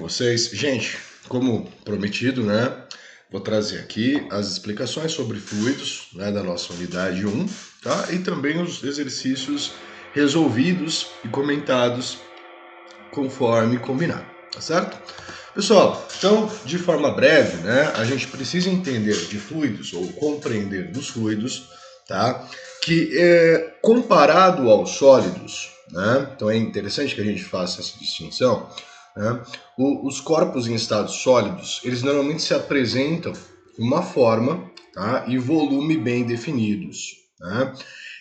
vocês? Gente, como prometido, né? Vou trazer aqui as explicações sobre fluidos, né, da nossa unidade 1, tá? E também os exercícios resolvidos e comentados conforme combinado, tá certo? Pessoal, então, de forma breve, né, a gente precisa entender de fluidos ou compreender dos fluidos, tá? Que comparado aos sólidos, né? Então é interessante que a gente faça essa distinção, né? Os corpos em estados sólidos, eles normalmente se apresentam uma forma, tá? E volume bem definidos, né?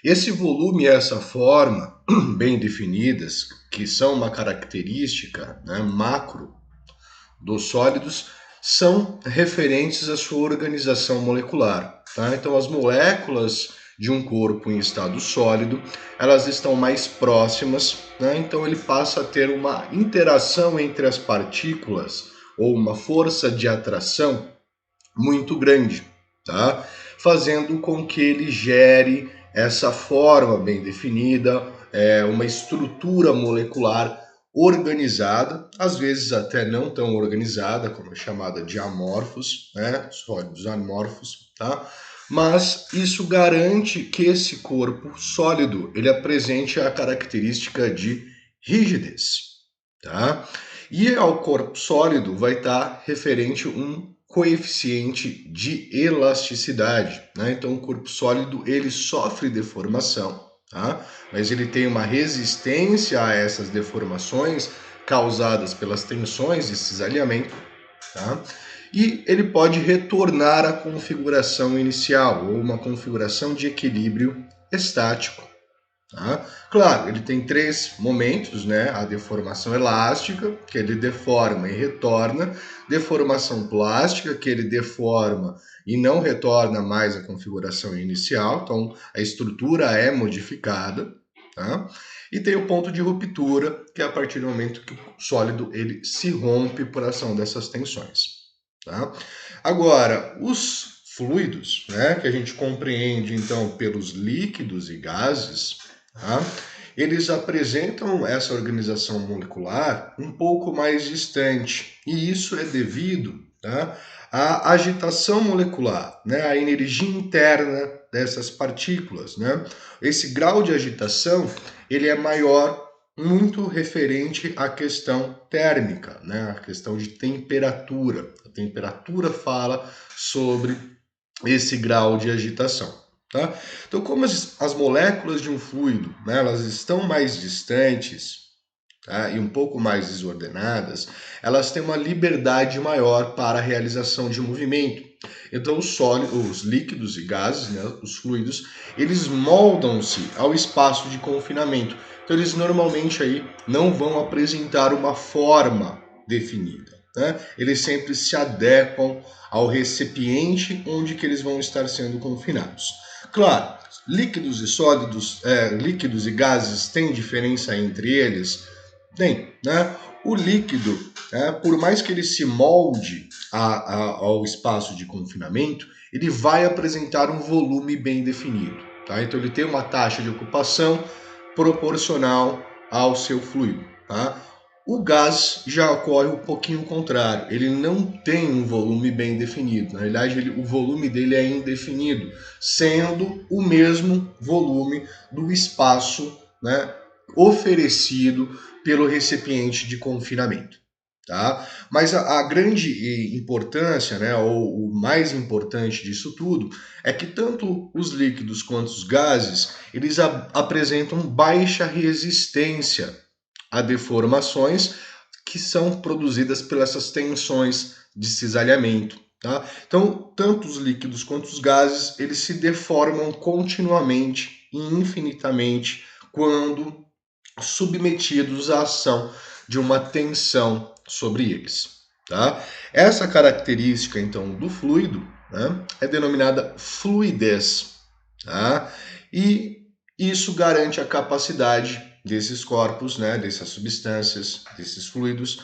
Esse volume e essa forma bem definidas, que são uma característica, né, macro dos sólidos, são referentes à sua organização molecular. Tá? Então, as moléculas de um corpo em estado sólido, elas estão mais próximas, né? Então ele passa a ter uma interação entre as partículas ou uma força de atração muito grande, tá? Fazendo com que ele gere essa forma bem definida, uma estrutura molecular organizada, às vezes até não tão organizada, como é chamada de amorfos, né? Sólidos amorfos, tá? Mas isso garante que esse corpo sólido ele apresente a característica de rigidez, tá? E ao corpo sólido vai estar referente um coeficiente de elasticidade, né? Então o corpo sólido ele sofre deformação, tá? Mas ele tem uma resistência a essas deformações causadas pelas tensões de cisalhamento, tá? E ele pode retornar à configuração inicial ou uma configuração de equilíbrio estático. Tá? Claro, ele tem três momentos, né? A deformação elástica, que ele deforma e retorna, deformação plástica, que ele deforma e não retorna mais à configuração inicial, então a estrutura é modificada, tá? E tem o ponto de ruptura, que é a partir do momento que o sólido ele se rompe por ação dessas tensões, tá? Agora, os fluidos, né, que a gente compreende então pelos líquidos e gases, tá? Eles apresentam essa organização molecular um pouco mais distante, e isso é devido, tá, à agitação molecular, né, à energia interna dessas partículas, né? Esse grau de agitação ele é maior, muito referente à questão térmica, né, a questão de temperatura. A temperatura fala sobre esse grau de agitação. Tá? Então, como as moléculas de um fluido, né, elas estão mais distantes, tá, e um pouco mais desordenadas, elas têm uma liberdade maior para a realização de movimento. Então, os sólidos, os líquidos e gases, né, os fluidos, eles moldam-se ao espaço de confinamento. Então, eles normalmente aí não vão apresentar uma forma definida. Né? Eles sempre se adequam ao recipiente onde que eles vão estar sendo confinados. Claro, líquidos e sólidos, líquidos e gases têm diferença entre eles? Tem, né? O líquido, por mais que ele se molde ao espaço de confinamento, ele vai apresentar um volume bem definido, tá? Então ele tem uma taxa de ocupação proporcional ao seu fluido, tá? O gás já ocorre um pouquinho contrário, ele não tem um volume bem definido, na realidade o volume dele é indefinido, sendo o mesmo volume do espaço, né, oferecido pelo recipiente de confinamento. Tá? Mas a grande importância, né, ou o mais importante disso tudo, é que tanto os líquidos quanto os gases, eles apresentam baixa resistência a deformações que são produzidas pelas essas tensões de cisalhamento. Tá? Então, tanto os líquidos quanto os gases, eles se deformam continuamente e infinitamente quando submetidos à ação de uma tensão sobre eles. Tá? Essa característica, então, do fluido, né, é denominada fluidez. Tá? E isso garante a capacidade desses corpos, né, dessas substâncias, desses fluidos,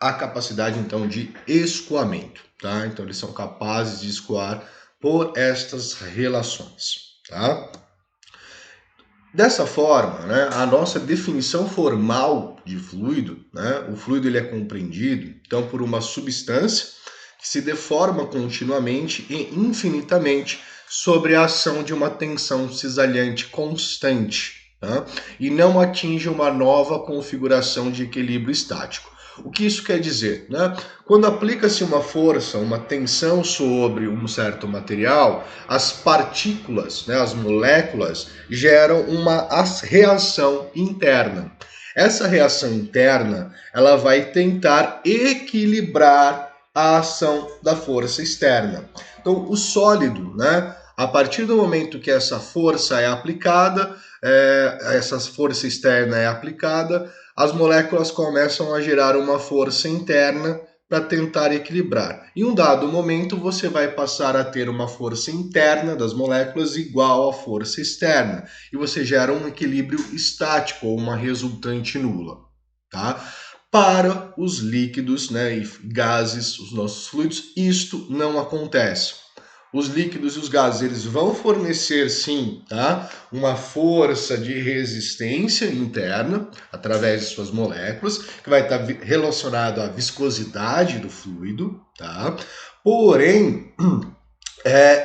a capacidade, então, de escoamento. Tá? Então, eles são capazes de escoar por estas relações. Tá? Dessa forma, né, a nossa definição formal de fluido, né, o fluido ele é compreendido então por uma substância que se deforma continuamente e infinitamente sobre a ação de uma tensão cisalhante constante, tá? E não atinge uma nova configuração de equilíbrio estático. O que isso quer dizer? Né? Quando aplica-se uma força, uma tensão sobre um certo material, as partículas, né, as moléculas, geram uma reação interna. Essa reação interna, ela vai tentar equilibrar a ação da força externa. Então, o sólido, né, a partir do momento que essa força é aplicada, essa força externa é aplicada, as moléculas começam a gerar uma força interna para tentar equilibrar. Em um dado momento, você vai passar a ter uma força interna das moléculas igual à força externa, e você gera um equilíbrio estático ou uma resultante nula, tá? Para os líquidos, né, e gases, os nossos fluidos, isto não acontece. Os líquidos e os gases, eles vão fornecer sim, tá, uma força de resistência interna através de suas moléculas, que vai estar relacionado à viscosidade do fluido, tá? Porém,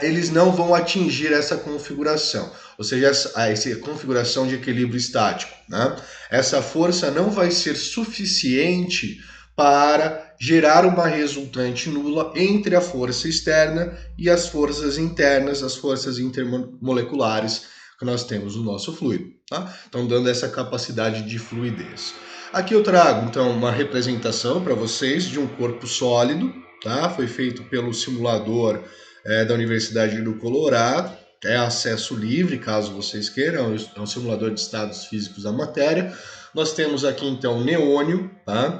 eles não vão atingir essa configuração, ou seja, essa configuração de equilíbrio estático, né? Essa força não vai ser suficiente para gerar uma resultante nula entre a força externa e as forças internas, as forças intermoleculares que nós temos no nosso fluido, tá? Então, dando essa capacidade de fluidez. Aqui eu trago, então, uma representação para vocês de um corpo sólido, tá? Foi feito pelo simulador da Universidade do Colorado, é acesso livre, caso vocês queiram, é um simulador de estados físicos da matéria. Nós temos aqui então neônio, tá?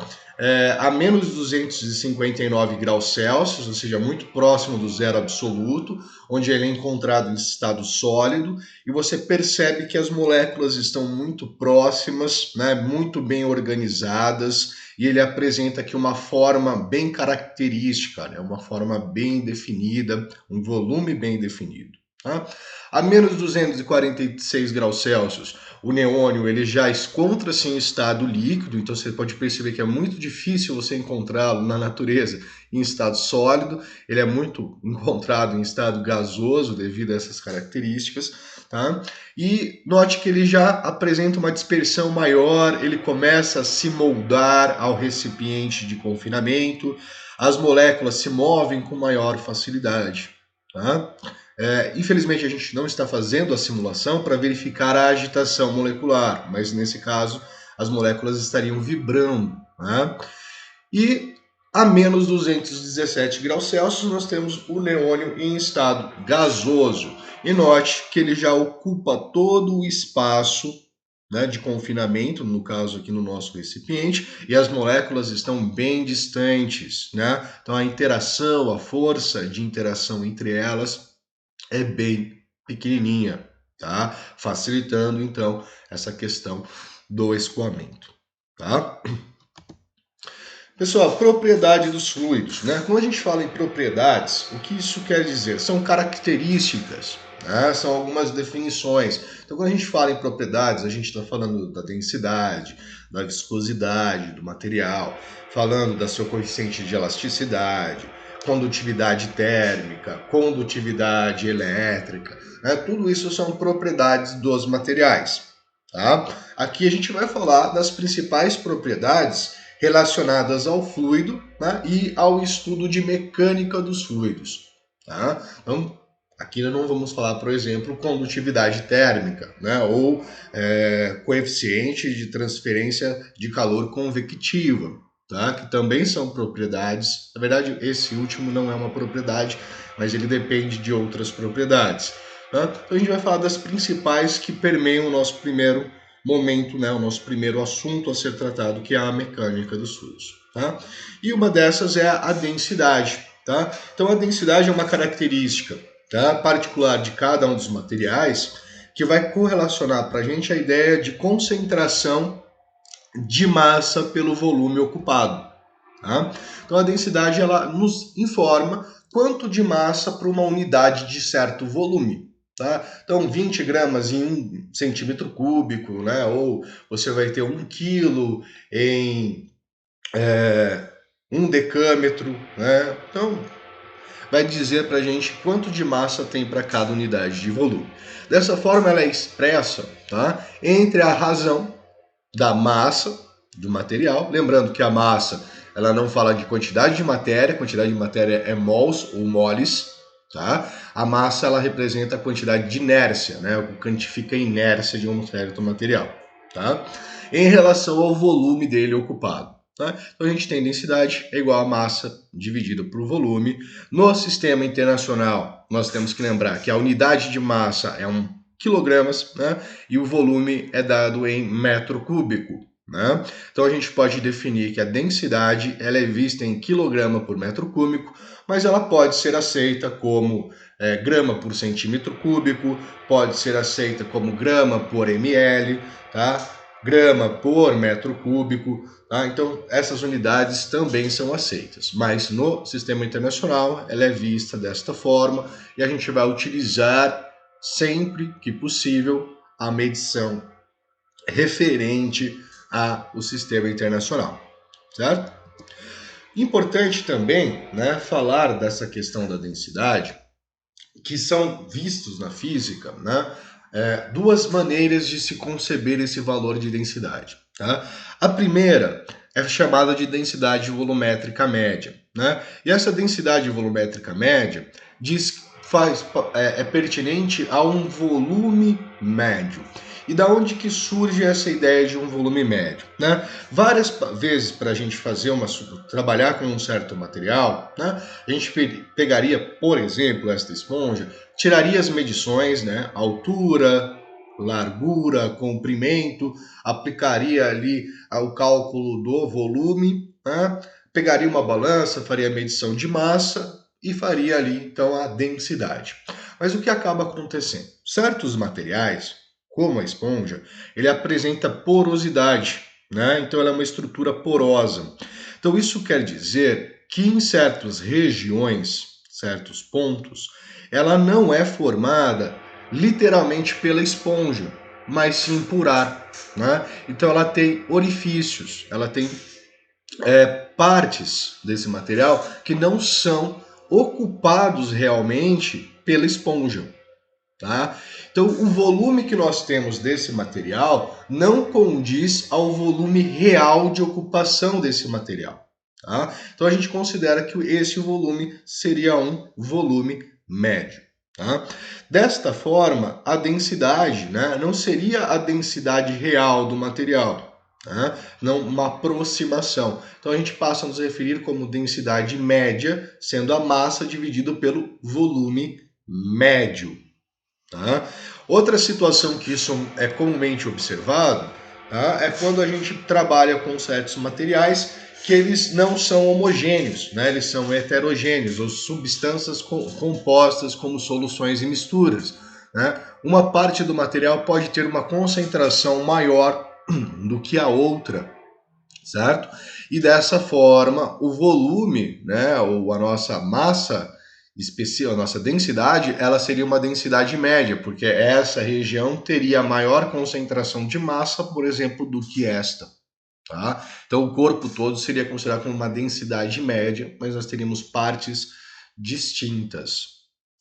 A menos de 259 graus Celsius, ou seja, muito próximo do zero absoluto, onde ele é encontrado em estado sólido, e você percebe que as moléculas estão muito próximas, né, muito bem organizadas, e ele apresenta aqui uma forma bem característica, né, uma forma bem definida, um volume bem definido. Tá? A menos de 246 graus Celsius, o neônio ele já encontra-se em estado líquido, então você pode perceber que é muito difícil você encontrá-lo na natureza em estado sólido, ele é muito encontrado em estado gasoso devido a essas características. Tá? E note que ele já apresenta uma dispersão maior, ele começa a se moldar ao recipiente de confinamento, as moléculas se movem com maior facilidade. Tá? Infelizmente a gente não está fazendo a simulação para verificar a agitação molecular, mas nesse caso as moléculas estariam vibrando. Tá? E a menos 217 graus Celsius nós temos o neônio em estado gasoso. E note que ele já ocupa todo o espaço, né, de confinamento, no caso aqui no nosso recipiente, e as moléculas estão bem distantes, né? Então a interação, a força de interação entre elas é bem pequenininha, tá? Facilitando então essa questão do escoamento, tá? Pessoal, propriedade dos fluidos, né? Quando a gente fala em propriedades, o que isso quer dizer? São características, né? São algumas definições. Então, quando a gente fala em propriedades, a gente está falando da densidade, da viscosidade do material, falando da seu coeficiente de elasticidade, condutividade térmica, condutividade elétrica, né? Tudo isso são propriedades dos materiais, tá? Aqui a gente vai falar das principais propriedades relacionadas ao fluido, né, e ao estudo de mecânica dos fluidos. Tá? Então, aqui nós não vamos falar, por exemplo, condutividade térmica, né, ou coeficiente de transferência de calor convectiva, tá? Que também são propriedades. Na verdade, esse último não é uma propriedade, mas ele depende de outras propriedades. Tá? Então, a gente vai falar das principais que permeiam o nosso primeiro momento, né, o nosso primeiro assunto a ser tratado, que é a mecânica dos fluidos. Tá? E uma dessas é a densidade. Tá? Então a densidade é uma característica, tá, particular de cada um dos materiais que vai correlacionar para a gente a ideia de concentração de massa pelo volume ocupado. Tá? Então a densidade ela nos informa quanto de massa para uma unidade de certo volume. tá? Então, 20 gramas em 1 centímetro cúbico, né? Ou você vai ter 1 quilo em 1 decâmetro, né? Então, vai dizer para a gente quanto de massa tem para cada unidade de volume. Dessa forma, ela é expressa, tá? Entre a razão da massa do material, lembrando que a massa ela não fala de quantidade de matéria é mols ou moles, tá? A massa ela representa a quantidade de inércia, né? O que quantifica a inércia de um certo material, tá? Em relação ao volume dele ocupado. Tá? Então a gente tem densidade é igual a massa dividido por volume. No sistema internacional, nós temos que lembrar que a unidade de massa é 1 kg, né? E o volume é dado em metro cúbico. Né? Então a gente pode definir que a densidade ela é vista em quilograma por metro cúbico, mas ela pode ser aceita como grama por centímetro cúbico, pode ser aceita como grama por ml, tá? Grama por metro cúbico. Tá? Então essas unidades também são aceitas, mas no sistema internacional ela é vista desta forma e a gente vai utilizar sempre que possível a medição referente ao sistema internacional, certo? Importante também, né, falar dessa questão da densidade, que são vistos na física, né, duas maneiras de se conceber esse valor de densidade. Tá? A primeira é chamada de densidade volumétrica média, né? E essa densidade volumétrica média é pertinente a um volume médio. E da onde que surge essa ideia de um volume médio? Né? Várias vezes para a gente trabalhar com um certo material, né? A gente pegaria, por exemplo, esta esponja, tiraria as medições, né? Altura, largura, comprimento, aplicaria ali o cálculo do volume, né? Pegaria uma balança, faria a medição de massa e faria ali então a densidade. Mas o que acaba acontecendo? Certos materiais, como a esponja, ele apresenta porosidade, né? Então ela é uma estrutura porosa. Então isso quer dizer que em certas regiões, certos pontos, ela não é formada literalmente pela esponja, mas sim por ar, né? Então ela tem orifícios, ela tem partes desse material que não são ocupados realmente pela esponja. Tá? Então, o volume que nós temos desse material não condiz ao volume real de ocupação desse material. Tá? Então, a gente considera que esse volume seria um volume médio. Tá? Desta forma, a densidade, né, não seria a densidade real do material, né? Não uma aproximação. Então, a gente passa a nos referir como densidade média, sendo a massa dividido pelo volume médio. Tá? Outra situação que isso é comumente observado, tá, é quando a gente trabalha com certos materiais que eles não são homogêneos, né? Eles são heterogêneos, ou substâncias compostas como soluções e misturas. Né? Uma parte do material pode ter uma concentração maior do que a outra, certo? E dessa forma, o volume, né, ou a nossa massa especial, a nossa densidade, ela seria uma densidade média, porque essa região teria maior concentração de massa, por exemplo, do que esta. Tá? Então o corpo todo seria considerado como uma densidade média, mas nós teríamos partes distintas,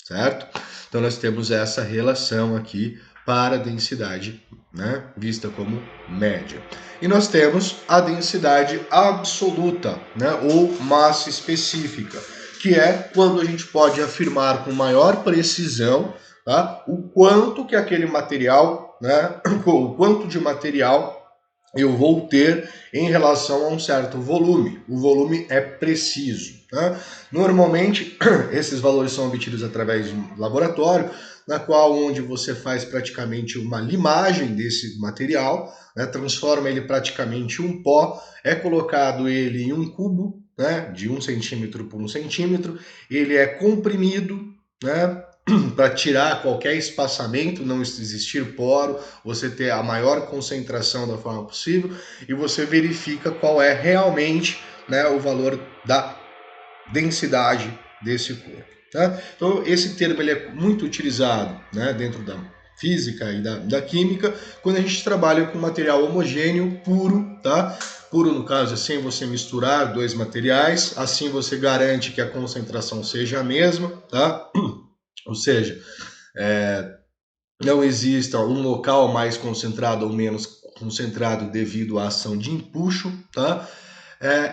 certo? Então nós temos essa relação aqui para a densidade, né, vista como média. E nós temos a densidade absoluta, né, ou massa específica, que é quando a gente pode afirmar com maior precisão, tá, o quanto que aquele material, né, o quanto de material eu vou ter em relação a um certo volume. O volume é preciso. Tá? Normalmente, esses valores são obtidos através de um laboratório, na qual onde você faz praticamente uma limagem desse material, né, transforma ele praticamente em um pó, é colocado ele em um cubo, né, de 1 centímetro por 1 centímetro, ele é comprimido, né, para tirar qualquer espaçamento, não existir poro, você ter a maior concentração da forma possível e você verifica qual é realmente, né, o valor da densidade desse corpo. Tá? Então, esse termo ele é muito utilizado, né, dentro da física e da química, quando a gente trabalha com material homogêneo, puro, tá? Puro, no caso, é sem você misturar dois materiais, assim você garante que a concentração seja a mesma, tá? Ou seja, não exista um local mais concentrado ou menos concentrado devido à ação de empuxo, tá?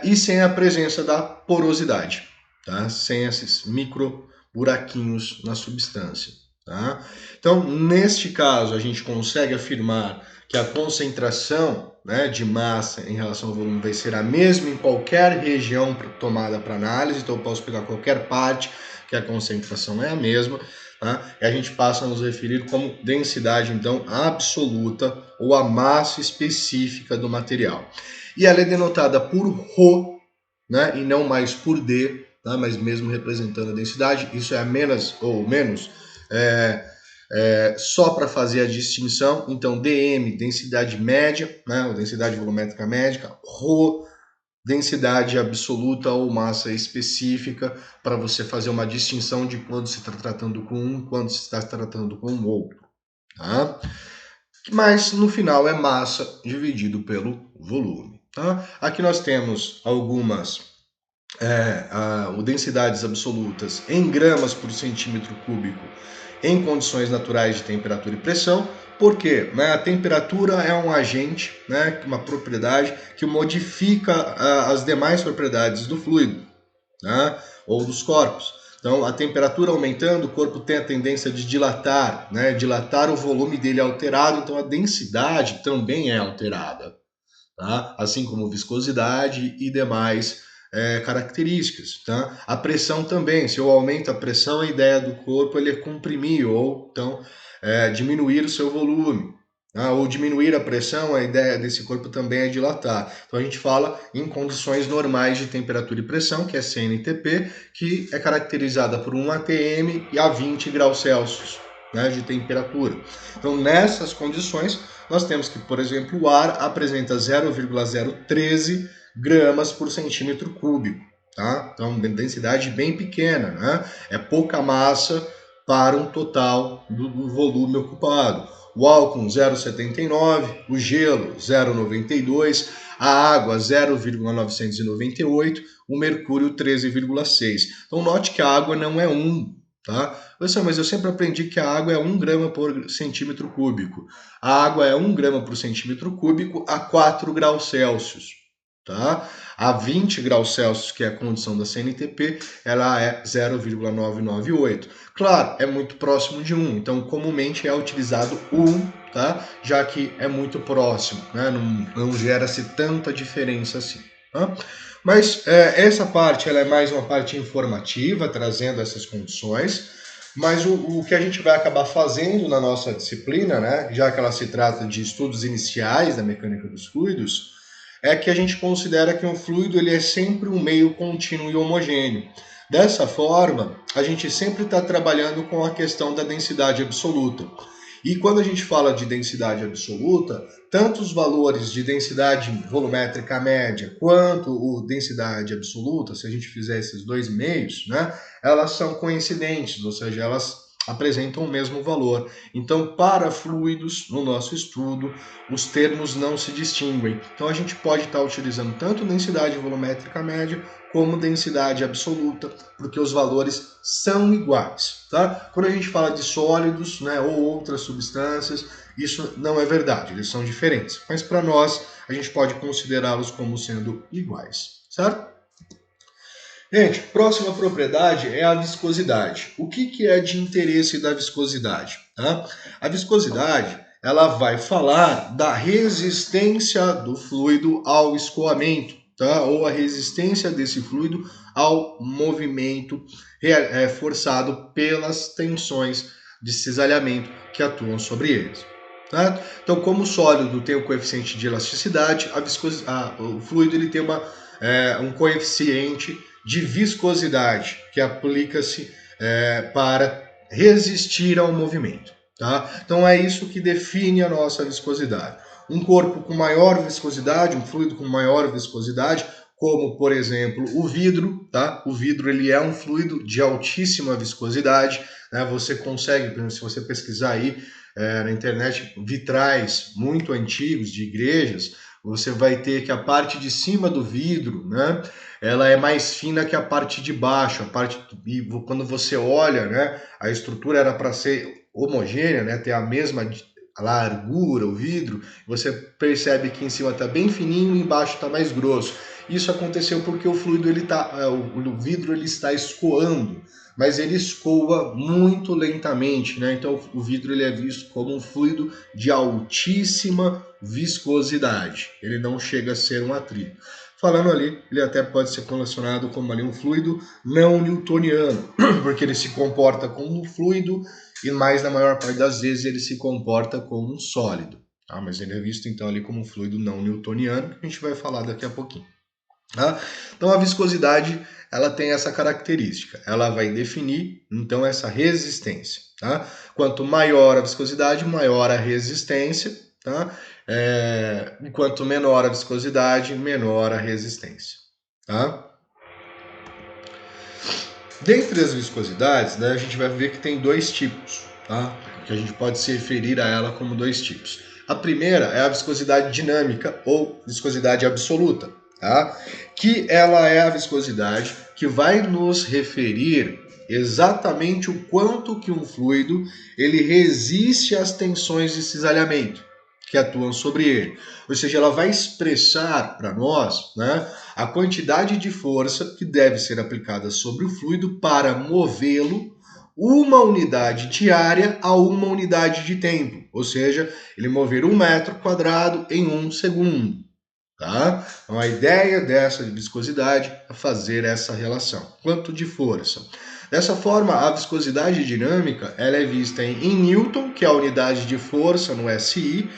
E sem a presença da porosidade, tá? Sem esses micro buraquinhos na substância, tá? Então, neste caso, a gente consegue afirmar que a concentração, né, de massa em relação ao volume vai ser a mesma em qualquer região tomada para análise, então eu posso pegar qualquer parte que a concentração é a mesma, tá? E a gente passa a nos referir como densidade, então, absoluta ou a massa específica do material. E ela é denotada por Rho, né, e não mais por D, tá, mas mesmo representando a densidade. Isso é a menos ou menos, só para fazer a distinção. Então, dm, densidade média, né, ou densidade volumétrica média, Rho, densidade absoluta ou massa específica, para você fazer uma distinção de quando se está tratando com um, quando se está tratando com o outro. Tá? Mas no final é massa dividido pelo volume. Tá? Aqui nós temos algumas densidades absolutas em gramas por centímetro cúbico em condições naturais de temperatura e pressão. Por quê? A temperatura é um agente, né, uma propriedade que modifica as demais propriedades do fluido, né, ou dos corpos. Então, a temperatura aumentando, o corpo tem a tendência de dilatar, né, dilatar o volume dele é alterado, então a densidade também é alterada, tá? Assim como viscosidade e demais características. Tá? A pressão também, se eu aumento a pressão, a ideia do corpo ele é comprimir ou então diminuir o seu volume. Tá? Ou diminuir a pressão, a ideia desse corpo também é dilatar. Então a gente fala em condições normais de temperatura e pressão, que é CNTP, que é caracterizada por 1 atm e a 20 graus Celsius, né, de temperatura. Então nessas condições nós temos que, por exemplo, o ar apresenta 0,013 gramas por centímetro cúbico, tá? Então, densidade bem pequena, né? É pouca massa para um total do volume ocupado. O álcool 0,79, o gelo 0,92, a água 0,998, o mercúrio 13,6. Então note que a água não é 1, tá? Mas eu sempre aprendi que a água é 1 grama por centímetro cúbico. A água é 1 grama por centímetro cúbico a 4 graus Celsius. Tá? A 20 graus Celsius, que é a condição da CNTP, ela é 0,998. Claro, é muito próximo de 1, então comumente é utilizado 1, tá? Já que é muito próximo, né? Não gera-se tanta diferença assim. Tá? Mas essa parte ela é mais uma parte informativa, trazendo essas condições. Mas o que a gente vai acabar fazendo na nossa disciplina, né, já que ela se trata de estudos iniciais da mecânica dos fluidos, é que a gente considera que um fluido ele é sempre um meio contínuo e homogêneo. Dessa forma, a gente sempre está trabalhando com a questão da densidade absoluta. E quando a gente fala de densidade absoluta, tanto os valores de densidade volumétrica média quanto o densidade absoluta, se a gente fizer esses dois meios, né, elas são coincidentes, ou seja, elas apresentam o mesmo valor. Então, para fluidos, no nosso estudo, os termos não se distinguem. Então, a gente pode estar utilizando tanto densidade volumétrica média como densidade absoluta, porque os valores são iguais. Tá? Quando a gente fala de sólidos, né, ou outras substâncias, isso não é verdade, eles são diferentes. Mas para nós, a gente pode considerá-los como sendo iguais, certo? Gente, próxima propriedade é a viscosidade. O que é de interesse da viscosidade? Tá? A viscosidade ela vai falar da resistência do fluido ao escoamento, tá? Ou a resistência desse fluido ao movimento forçado pelas tensões de cisalhamento que atuam sobre eles. Tá? Então, como o sólido tem o coeficiente de elasticidade, o fluido ele tem um coeficiente de viscosidade, que aplica-se para resistir ao movimento. Tá? Então é isso que define a nossa viscosidade. Um corpo com maior viscosidade, um fluido com maior viscosidade, como, por exemplo, o vidro, tá? O vidro ele é um fluido de altíssima viscosidade, né? Você consegue, por exemplo, se você pesquisar aí na internet, vitrais muito antigos de igrejas, você vai ter que a parte de cima do vidro, né? Ela é mais fina que a parte de baixo. E quando você olha, né? A estrutura era para ser homogênea, né? Ter a mesma largura, o vidro. Você percebe que em cima está bem fininho e embaixo está mais grosso. Isso aconteceu porque o fluido o vidro ele está escoando, mas ele escoa muito lentamente, né? Então o vidro ele é visto como um fluido de altíssima viscosidade. Ele não chega a ser um atrito. Falando ali, ele até pode ser relacionado como ali um fluido não newtoniano, porque ele se comporta como um fluido e mais na maior parte das vezes ele se comporta como um sólido. Tá? Mas ele é visto então ali como um fluido não newtoniano, que a gente vai falar daqui a pouquinho. Tá? Então a viscosidade ela tem essa característica, ela vai definir então essa resistência. Tá? Quanto maior a viscosidade, maior a resistência. Tá? Quanto menor a viscosidade, menor a resistência. Tá? Dentre as viscosidades, né, a gente vai ver que tem dois tipos, tá? Que a gente pode se referir a ela como dois tipos. A primeira é a viscosidade dinâmica ou viscosidade absoluta, tá? Que ela é a viscosidade que vai nos referir exatamente o quanto que um fluido ele resiste às tensões de cisalhamento que atuam sobre ele. Ou seja, ela vai expressar para nós, né, a quantidade de força que deve ser aplicada sobre o fluido para movê-lo uma unidade de área a uma unidade de tempo. Ou seja, ele mover 1 metro quadrado em 1 segundo. Tá? Então a ideia dessa viscosidade é fazer essa relação. Quanto de força? Dessa forma, a viscosidade dinâmica ela é vista em Newton, que é a unidade de força no SI,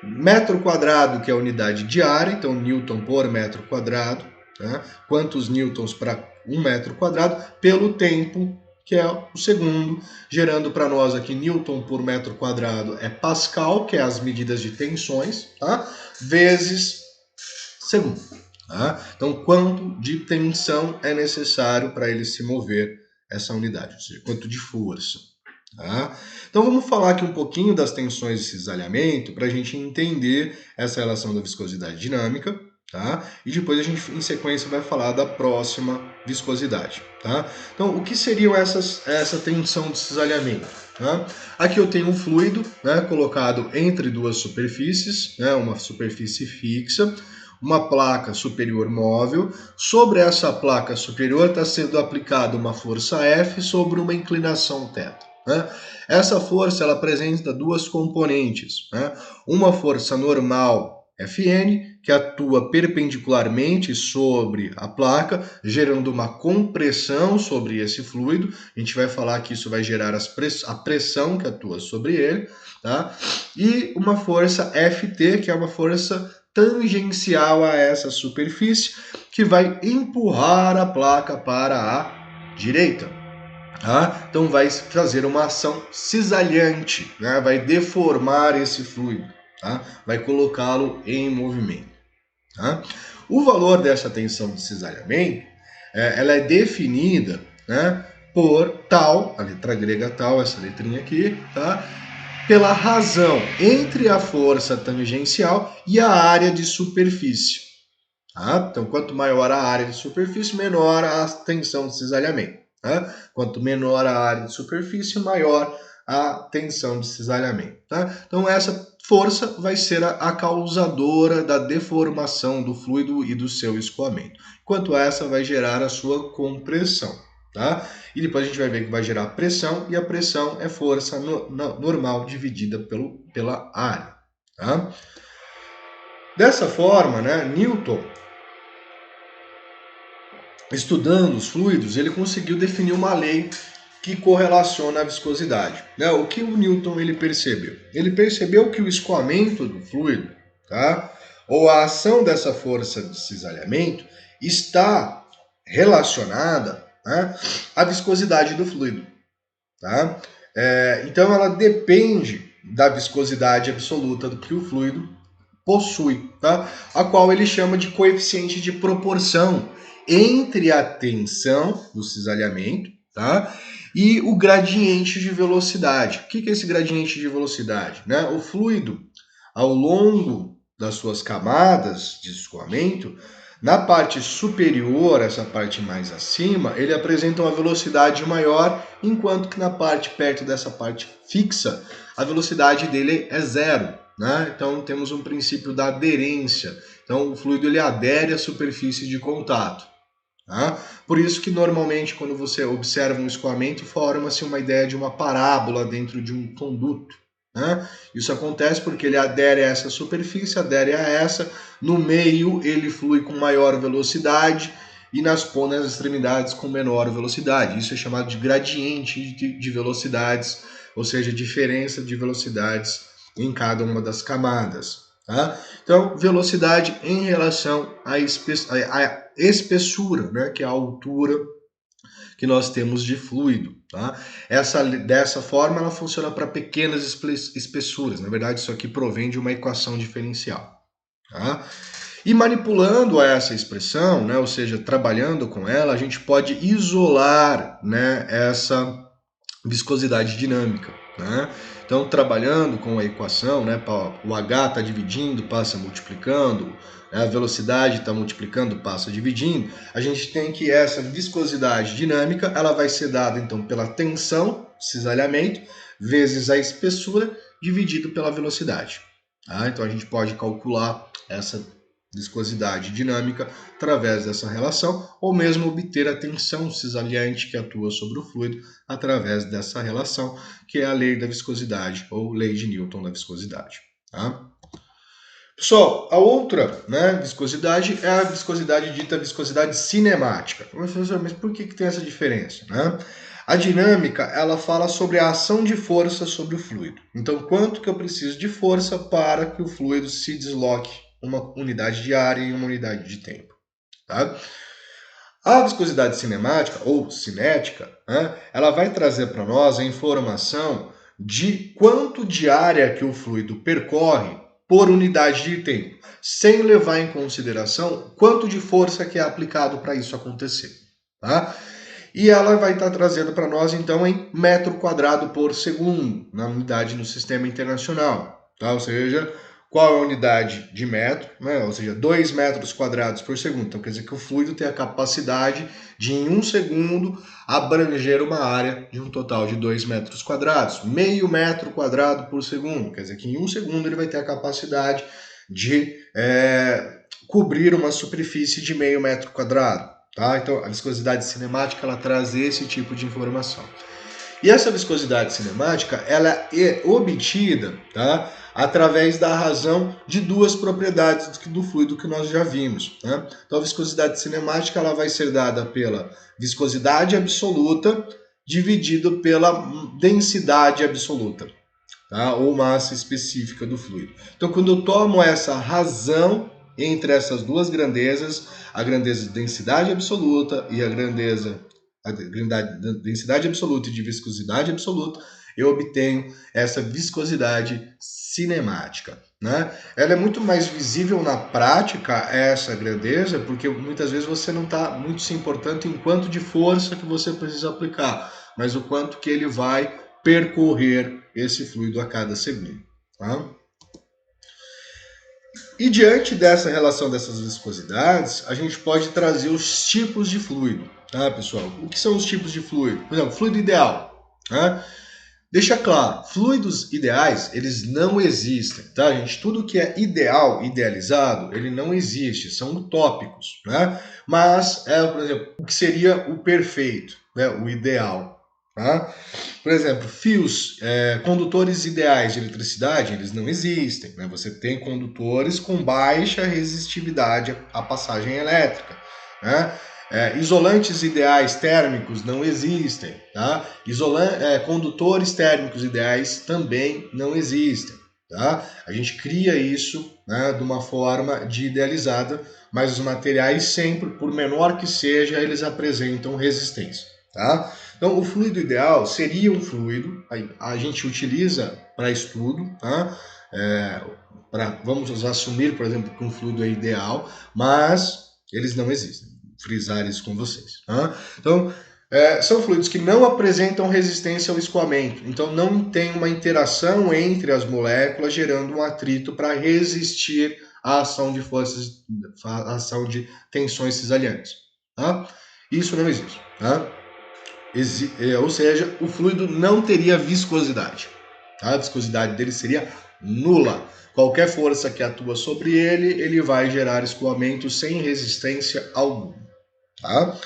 metro quadrado, que é a unidade de área, então Newton por metro quadrado, né? Quantos newtons para 1 metro quadrado, pelo tempo, que é o segundo, gerando para nós aqui Newton por metro quadrado é Pascal, que é as medidas de tensões, tá? Vezes segundo. Tá? Então, quanto de tensão é necessário para ele se mover essa unidade, ou seja, quanto de força. Tá? Então vamos falar aqui um pouquinho das tensões de cisalhamento para a gente entender essa relação da viscosidade dinâmica, tá? E depois a gente, em sequência, vai falar da próxima viscosidade. Tá? Então, o que seriam essa tensão de cisalhamento? Tá? Aqui eu tenho um fluido, né, colocado entre duas superfícies, né, uma superfície fixa, uma placa superior móvel. Sobre essa placa superior está sendo aplicada uma força F sobre uma inclinação θ. Né? Essa força ela apresenta duas componentes. Né? Uma força normal, Fn, que atua perpendicularmente sobre a placa, gerando uma compressão sobre esse fluido. A gente vai falar que isso vai gerar a pressão que atua sobre ele. Tá? E uma força Ft, que é uma força tangencial a essa superfície, que vai empurrar a placa para a direita. Tá? Então vai fazer uma ação cisalhante, né? Vai deformar esse fluido, tá? Vai colocá-lo em movimento. Tá? O valor dessa tensão de cisalhamento ela é definida, né, por tal, a letra grega tal, essa letrinha aqui, tá? Pela razão entre a força tangencial e a área de superfície. Tá? Então, quanto maior a área de superfície, menor a tensão de cisalhamento. Tá? Quanto menor a área de superfície, maior a tensão de cisalhamento. Tá? Então, essa força vai ser a causadora da deformação do fluido e do seu escoamento. Enquanto essa vai gerar a sua compressão. Tá? E depois a gente vai ver que vai gerar pressão, e a pressão é força normal dividida pela área. Tá? Dessa forma, né, Newton, estudando os fluidos, ele conseguiu definir uma lei que correlaciona a viscosidade. Né? O que o Newton ele percebeu? Ele percebeu que o escoamento do fluido, tá, ou a ação dessa força de cisalhamento, está relacionada, né, à viscosidade do fluido. Tá? Então ela depende da viscosidade absoluta do que o fluido possui, tá? A qual ele chama de coeficiente de proporção entre a tensão do cisalhamento, tá? E o gradiente de velocidade. O que é esse gradiente de velocidade? Né? O fluido, ao longo das suas camadas de escoamento, na parte superior, essa parte mais acima, ele apresenta uma velocidade maior, enquanto que na parte perto dessa parte fixa, a velocidade dele é zero, né? Então temos um princípio da aderência. Então o fluido ele adere à superfície de contato. Tá? Por isso que normalmente quando você observa um escoamento, forma-se uma ideia de uma parábola dentro de um conduto. Né? Isso acontece porque ele adere a essa superfície, adere a essa, no meio ele flui com maior velocidade e nas extremidades com menor velocidade. Isso é chamado de gradiente de velocidades, ou seja, diferença de velocidades em cada uma das camadas. Tá? Então, velocidade em relação à espessura, né, que é a altura que nós temos de fluido. Tá? Dessa forma, ela funciona para pequenas espessuras. Na verdade, isso aqui provém de uma equação diferencial. Tá? E manipulando essa expressão, né, ou seja, trabalhando com ela, a gente pode isolar, né, essa viscosidade dinâmica. Né? Então, trabalhando com a equação, né, o H está dividindo, passa multiplicando, né, a velocidade está multiplicando, passa dividindo, a gente tem que essa viscosidade dinâmica ela vai ser dada então pela tensão, cisalhamento, vezes a espessura, dividido pela velocidade. Tá? Então, a gente pode calcular essa viscosidade dinâmica através dessa relação, ou mesmo obter a tensão cisalhante que atua sobre o fluido através dessa relação, que é a lei da viscosidade, ou lei de Newton da viscosidade. Tá? Pessoal, a outra, né, viscosidade é a viscosidade dita viscosidade cinemática. Mas por que tem essa diferença? Né? A dinâmica, ela fala sobre a ação de força sobre o fluido. Então, quanto que eu preciso de força para que o fluido se desloque uma unidade de área e uma unidade de tempo. Tá? A viscosidade cinemática, ou cinética, né, ela vai trazer para nós a informação de quanto de área que o fluido percorre por unidade de tempo, sem levar em consideração quanto de força que é aplicado para isso acontecer. Tá? E ela vai estar trazendo para nós, então, em metro quadrado por segundo, na unidade no sistema internacional. Tá? Ou seja, qual é a unidade de metro? Né? Ou seja, 2 metros quadrados por segundo. Então, quer dizer que o fluido tem a capacidade de, em 1 segundo, abranger uma área de um total de 2 metros quadrados. Meio metro quadrado por segundo. Quer dizer que em 1 segundo ele vai ter a capacidade de cobrir uma superfície de meio metro quadrado. Tá? Então, a viscosidade cinemática ela traz esse tipo de informação. E essa viscosidade cinemática ela é obtida, tá, através da razão de duas propriedades do fluido que nós já vimos. Né? Então, a viscosidade cinemática ela vai ser dada pela viscosidade absoluta dividido pela densidade absoluta, tá? Ou massa específica do fluido. Então, quando eu tomo essa razão entre essas duas grandezas, a grandeza de densidade absoluta e a densidade absoluta e de viscosidade absoluta, eu obtenho essa viscosidade cinemática. Né? Ela é muito mais visível na prática, essa grandeza, porque muitas vezes você não está muito se importando em quanto de força que você precisa aplicar, mas o quanto que ele vai percorrer esse fluido a cada segundo. Tá? E diante dessa relação dessas viscosidades, a gente pode trazer os tipos de fluido, tá, pessoal? O que são os tipos de fluido? Por exemplo, fluido ideal. Tá? Deixa claro, fluidos ideais, eles não existem, tá, gente? Tudo que é ideal, idealizado, ele não existe, são utópicos, né? Mas, por exemplo, o que seria o perfeito, né? O ideal. Tá? Por exemplo, fios, condutores ideais de eletricidade, eles não existem. Né? Você tem condutores com baixa resistividade à passagem elétrica. Né? Isolantes ideais térmicos não existem. Tá? Condutores térmicos ideais também não existem. Tá? A gente cria isso, né, de uma forma de idealizada, mas os materiais sempre, por menor que seja, eles apresentam resistência. Tá? Então, o fluido ideal seria um fluido, a gente utiliza para estudo, tá? vamos assumir, por exemplo, que um fluido é ideal, mas eles não existem. Frisar isso com vocês. Tá? Então, são fluidos que não apresentam resistência ao escoamento, então não tem uma interação entre as moléculas gerando um atrito para resistir à ação de forças, à ação de tensões cisalhantes. Tá? Isso não existe. Tá? Ou seja, o fluido não teria viscosidade. Tá? A viscosidade dele seria nula. Qualquer força que atua sobre ele, ele vai gerar escoamento sem resistência alguma. Tá?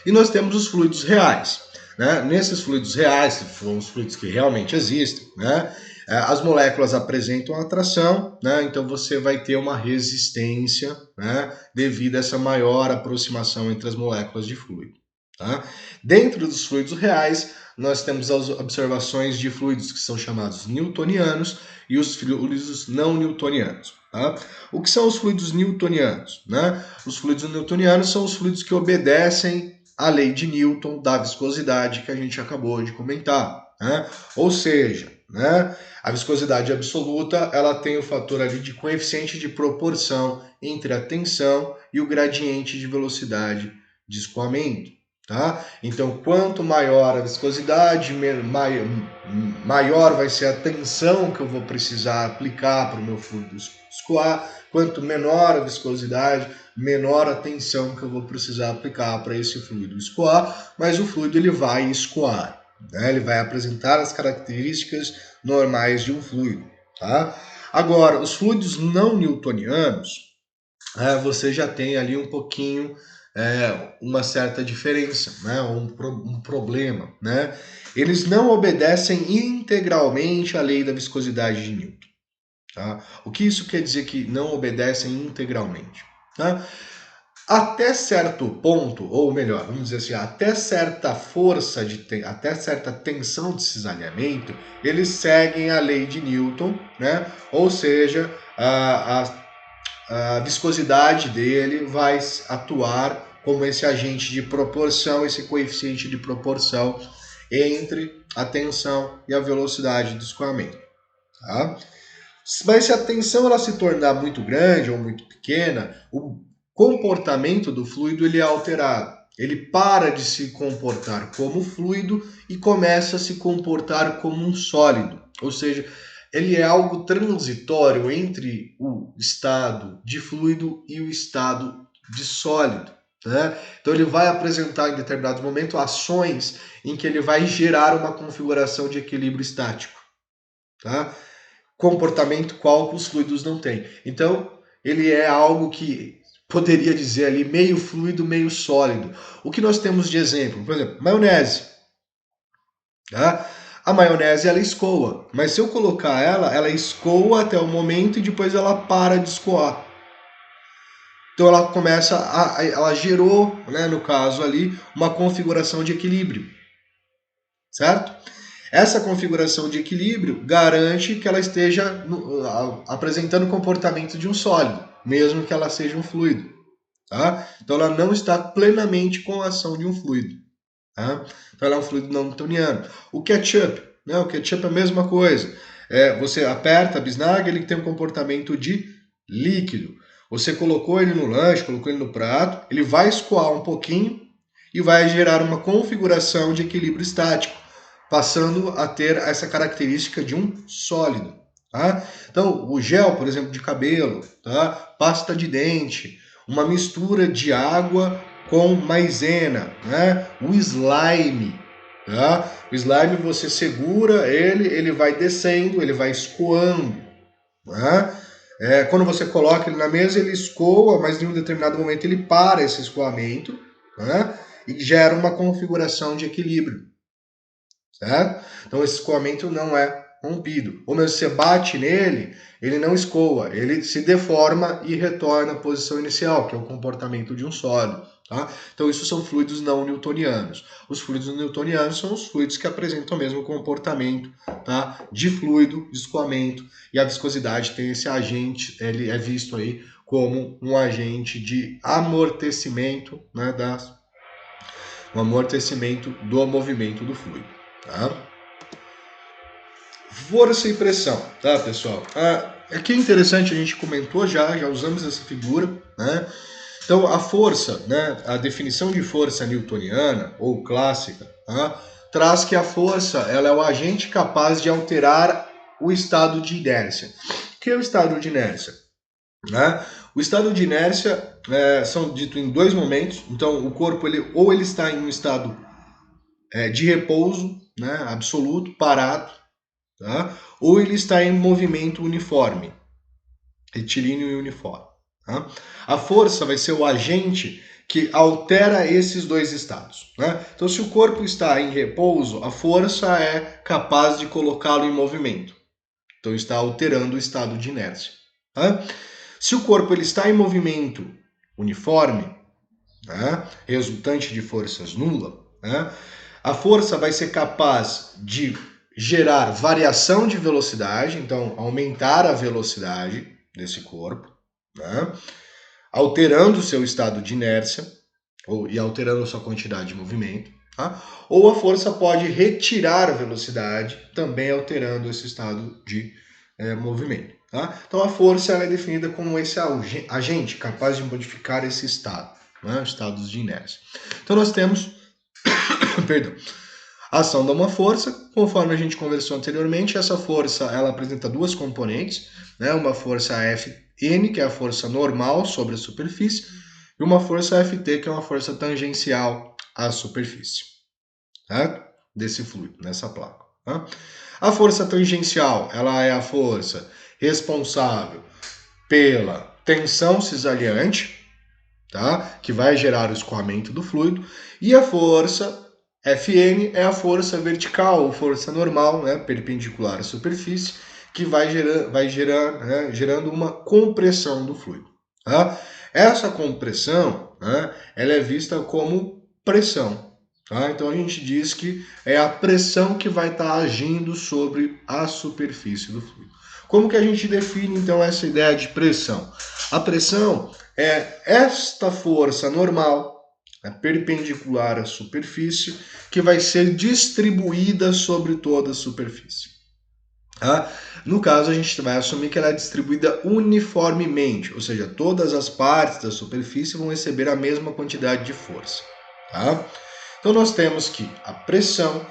E nós temos os fluidos reais. Né? Nesses fluidos reais, que são os fluidos que realmente existem, né? As moléculas apresentam atração, né? Então você vai ter uma resistência, né? Devido a essa maior aproximação entre as moléculas de fluido. Tá? Dentro dos fluidos reais, nós temos as observações de fluidos que são chamados newtonianos e os fluidos não newtonianos. Tá? O que são os fluidos newtonianos? Né? Os fluidos newtonianos são os fluidos que obedecem à lei de Newton da viscosidade que a gente acabou de comentar. Né? Ou seja, né, a viscosidade absoluta ela tem o fator ali de coeficiente de proporção entre a tensão e o gradiente de velocidade de escoamento. Tá? Então, quanto maior a viscosidade, maior vai ser a tensão que eu vou precisar aplicar para o meu fluido escoar. Quanto menor a viscosidade, menor a tensão que eu vou precisar aplicar para esse fluido escoar, mas o fluido ele vai escoar. Né? Ele vai apresentar as características normais de um fluido. Tá? Agora, os fluidos não newtonianos, você já tem ali um pouquinho uma certa diferença, né? um problema. Né? Eles não obedecem integralmente à lei da viscosidade de Newton. Tá? O que isso quer dizer que não obedecem integralmente? Tá? Até certo ponto, ou melhor, vamos dizer assim, até certa força, até certa tensão de cisalhamento, eles seguem a lei de Newton, né? Ou seja, a viscosidade dele vai atuar como esse agente de proporção, esse coeficiente de proporção entre a tensão e a velocidade do escoamento. Tá? Mas se a tensão ela se tornar muito grande ou muito pequena, o comportamento do fluido ele é alterado. Ele para de se comportar como fluido e começa a se comportar como um sólido. Ou seja, ele é algo transitório entre o estado de fluido e o estado de sólido. Né? Então ele vai apresentar em determinado momento ações em que ele vai gerar uma configuração de equilíbrio estático. Tá? Comportamento qual os fluidos não têm. Então ele é algo que poderia dizer ali meio fluido, meio sólido. O que nós temos de exemplo? Por exemplo, maionese. Tá? A maionese ela escoa, mas se eu colocar ela escoa até o momento e depois ela para de escoar. Então ela começa ela gerou, né, no caso ali, uma configuração de equilíbrio, certo? Essa configuração de equilíbrio garante que ela esteja apresentando o comportamento de um sólido, mesmo que ela seja um fluido. Tá? Então ela não está plenamente com a ação de um fluido. Tá? Então ela é um fluido não newtoniano. O ketchup, né? O ketchup é a mesma coisa. Você aperta a bisnaga, ele tem um comportamento de líquido. Você colocou ele no lanche, colocou ele no prato, ele vai escoar um pouquinho e vai gerar uma configuração de equilíbrio estático, passando a ter essa característica de um sólido. Tá? Então, o gel, por exemplo, de cabelo, tá? Pasta de dente, uma mistura de água com maisena, né? O slime. Tá? O slime você segura ele vai descendo, ele vai escoando. Tá? Quando você coloca ele na mesa, ele escoa, mas em um determinado momento ele para esse escoamento, tá? E gera uma configuração de equilíbrio. Certo? Então esse escoamento não é rompido. Ou mesmo você bate nele, ele não escoa, ele se deforma e retorna à posição inicial, que é o comportamento de um sólido. Tá? Então isso são fluidos não newtonianos. Os fluidos newtonianos são os fluidos que apresentam o mesmo comportamento, tá? De fluido, de escoamento, e a viscosidade tem esse agente, ele é visto aí como um agente de amortecimento, né, um amortecimento do movimento do fluido. Tá? força e pressão, tá, pessoal? Aqui é interessante, a gente comentou já usamos essa figura, né? Então, a força, né, a definição de força newtoniana, ou clássica, tá, traz que a força ela é o agente capaz de alterar o estado de inércia. O que é o estado de inércia? Né? O estado de inércia são dito em dois momentos. Então, o corpo ou ele está em um estado de repouso, né, absoluto, parado, tá? Ou ele está em movimento uniforme, retilíneo e uniforme. Tá? A força vai ser o agente que altera esses dois estados. Né? Então, se o corpo está em repouso, a força é capaz de colocá-lo em movimento. Então, está alterando o estado de inércia. Tá? Se o corpo ele está em movimento uniforme, né, resultante de forças nula, né, a força vai ser capaz de gerar variação de velocidade, então aumentar a velocidade desse corpo, né, alterando o seu estado de inércia e alterando a sua quantidade de movimento. Tá? Ou a força pode retirar a velocidade, também alterando esse estado de movimento. Tá? Então a força ela é definida como esse agente capaz de modificar esse estado, né? Estados de inércia. Então nós temos perdão, a ação dá uma força, conforme a gente conversou anteriormente, essa força ela apresenta duas componentes, né? Uma força Fn, que é a força normal sobre a superfície, e uma força Ft, que é uma força tangencial à superfície, tá? Desse fluido, nessa placa. Tá? A força tangencial ela é a força responsável pela tensão cisalhante, tá? Que vai gerar o escoamento do fluido, e a força Fn é a força vertical, ou força normal, né, perpendicular à superfície, que vai gerando uma compressão do fluido. Tá? Essa compressão, né, ela é vista como pressão. Tá? Então a gente diz que é a pressão que vai estar agindo sobre a superfície do fluido. Como que a gente define então essa ideia de pressão? A pressão é esta força normal, perpendicular à superfície, que vai ser distribuída sobre toda a superfície. Tá? No caso, a gente vai assumir que ela é distribuída uniformemente, ou seja, todas as partes da superfície vão receber a mesma quantidade de força. Tá? Então, nós temos que a pressão,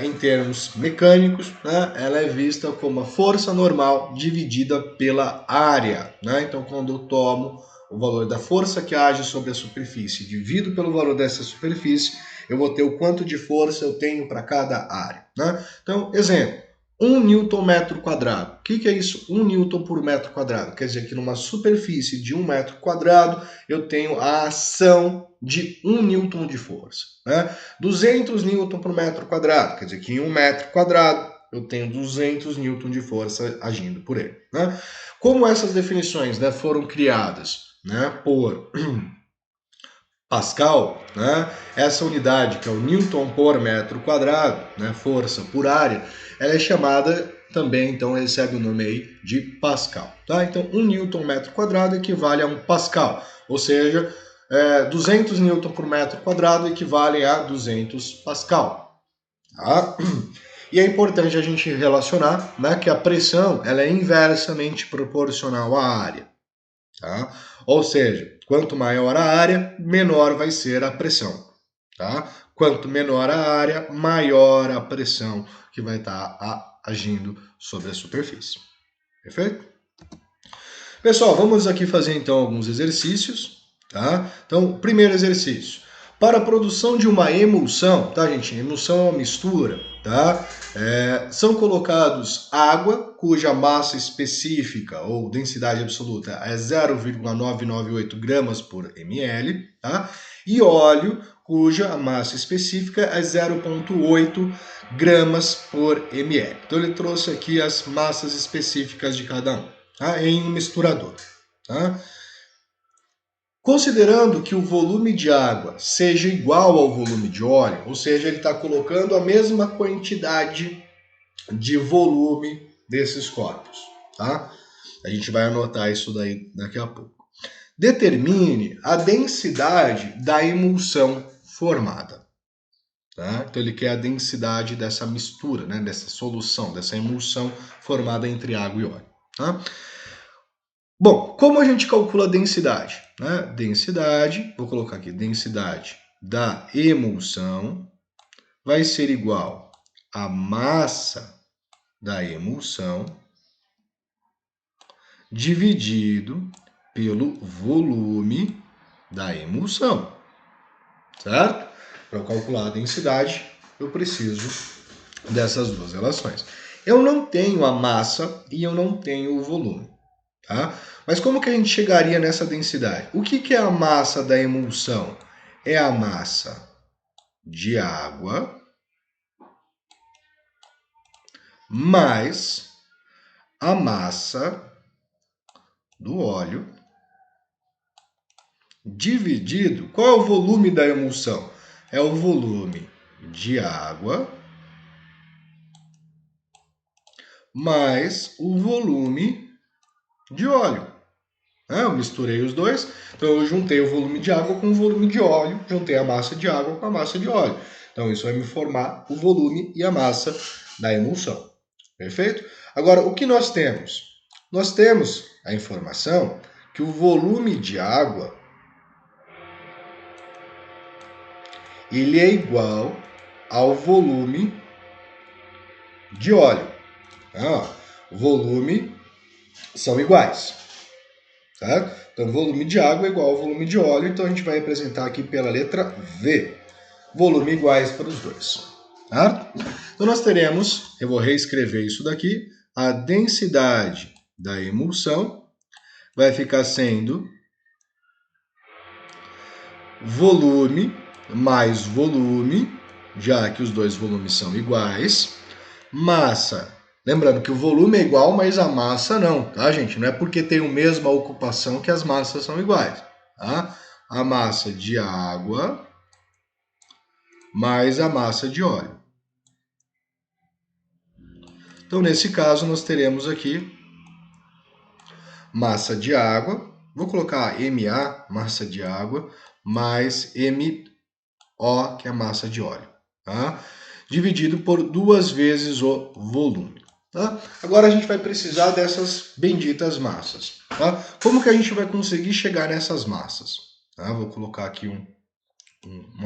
em termos mecânicos, né, ela é vista como a força normal dividida pela área. Né? Então, quando eu tomo o valor da força que age sobre a superfície, divido pelo valor dessa superfície, eu vou ter o quanto de força eu tenho para cada área. Né? Então, exemplo, 1 Newton metro quadrado. O que é isso? 1 Newton por metro quadrado. Quer dizer que numa superfície de 1 metro quadrado, eu tenho a ação de 1 Newton de força. Né? 200 Newton por metro quadrado. Quer dizer que em 1 metro quadrado, eu tenho 200 Newton de força agindo por ele. Né? Como essas definições, né, foram criadas, né, por Pascal, né, essa unidade, que é o Newton por metro quadrado, né, força por área, ela é chamada também, então recebe o nome aí de Pascal. Tá? Então, 1 Newton metro quadrado equivale a 1 Pascal, ou seja, 200 Newton por metro quadrado equivale a 200 Pascal. Tá? E é importante a gente relacionar, né, que a pressão ela é inversamente proporcional à área. Tá? Ou seja, quanto maior a área, menor vai ser a pressão. Tá? Quanto menor a área, maior a pressão que vai estar agindo sobre a superfície. Perfeito? Pessoal, vamos aqui fazer então alguns exercícios. Tá? Então, primeiro exercício. Para a produção de uma emulsão, tá, gente? Emulsão é uma mistura, tá? São colocados água, cuja massa específica ou densidade absoluta é 0,998 gramas por ml, tá? E óleo, cuja massa específica é 0,8 gramas por ml. Então ele trouxe aqui as massas específicas de cada um, tá? Em um misturador, tá? Considerando que o volume de água seja igual ao volume de óleo, ou seja, ele está colocando a mesma quantidade de volume desses corpos, tá? A gente vai anotar isso daí daqui a pouco. Determine a densidade da emulsão formada. Tá? Então ele quer a densidade dessa mistura, né? Dessa solução, dessa emulsão formada entre água e óleo. Tá? Bom, como a gente calcula a densidade? Né? Densidade, vou colocar aqui, densidade da emulsão vai ser igual à massa da emulsão dividido pelo volume da emulsão, certo? Para calcular a densidade, eu preciso dessas duas relações. Eu não tenho a massa e eu não tenho o volume, tá? Mas como que a gente chegaria nessa densidade? O que é a massa da emulsão? É a massa de água mais a massa do óleo dividido... Qual é o volume da emulsão? É o volume de água mais o volume de óleo. Eu misturei os dois, então eu juntei o volume de água com o volume de óleo, juntei a massa de água com a massa de óleo. Então isso vai me formar o volume e a massa da emulsão. Perfeito? Agora, o que nós temos? Nós temos a informação que o volume de água ele é igual ao volume de óleo. O volume são iguais. Certo? Então, volume de água é igual ao volume de óleo, então a gente vai representar aqui pela letra V. Volume iguais para os dois. Certo? Então, nós teremos, eu vou reescrever isso daqui, a densidade da emulsão vai ficar sendo volume mais volume, já que os dois volumes são iguais, massa. Lembrando que o volume é igual, mas a massa não, tá, gente? Não é porque tem a mesma ocupação que as massas são iguais, tá? A massa de água mais a massa de óleo. Então, nesse caso, nós teremos aqui massa de água, vou colocar MA, massa de água, mais MO, que é a massa de óleo, tá? Dividido por 2 vezes o volume. Tá? Agora a gente vai precisar dessas benditas massas. Tá? Como que a gente vai conseguir chegar nessas massas? Tá? Vou colocar aqui um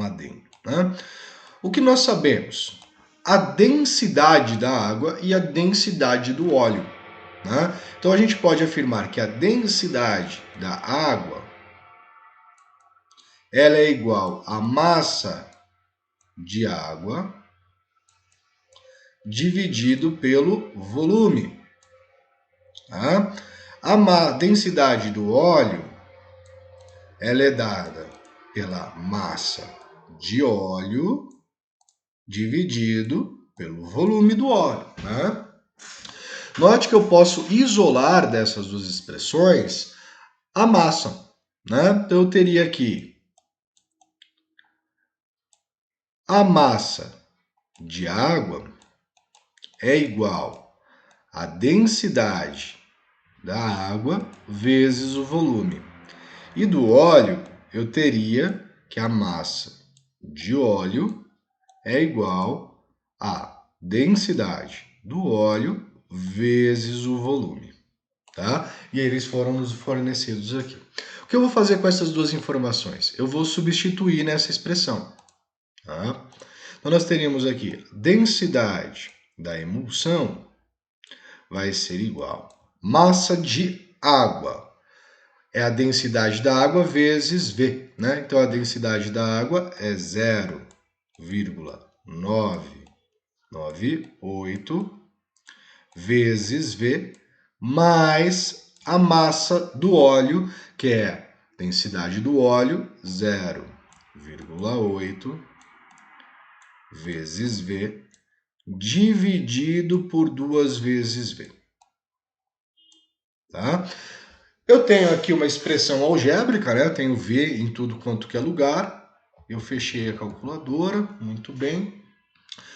adendo. Tá? O que nós sabemos? A densidade da água e a densidade do óleo. Tá? Então a gente pode afirmar que a densidade da água ela é igual à massa de água dividido pelo volume. Tá? A densidade do óleo ela é dada pela massa de óleo dividido pelo volume do óleo. Né? Note que eu posso isolar dessas duas expressões a massa. Né? Então eu teria aqui a massa de água é igual à densidade da água vezes o volume. E do óleo, eu teria que a massa de óleo é igual à densidade do óleo vezes o volume. Tá? E eles foram nos fornecidos aqui. O que eu vou fazer com essas duas informações? Eu vou substituir nessa expressão. Tá? Então, nós teríamos aqui densidade da emulsão vai ser igual massa de água. É a densidade da água vezes V. Né? Então, a densidade da água é 0,998 vezes V, mais a massa do óleo, que é a densidade do óleo, 0,8 vezes V, dividido por 2 vezes V. Tá? Eu tenho aqui uma expressão algébrica, né? Eu tenho V em tudo quanto que é lugar. Eu fechei a calculadora, muito bem.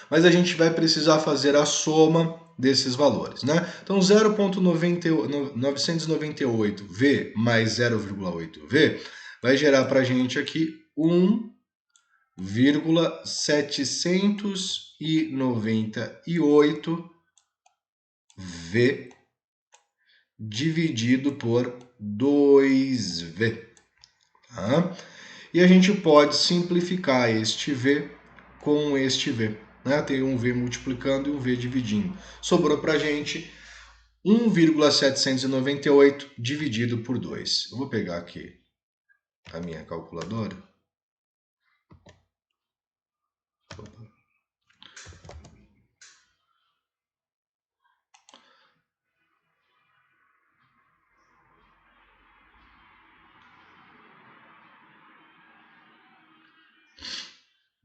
Mas a gente vai precisar fazer a soma desses valores, né? Então, 0,998V mais 0,8V vai gerar para a gente aqui 1 1,798 V dividido por 2V. Tá? E a gente pode simplificar este V com este V. Né? Tem um V multiplicando e um V dividindo. Sobrou para a gente 1,798 dividido por 2. Eu vou pegar aqui a minha calculadora.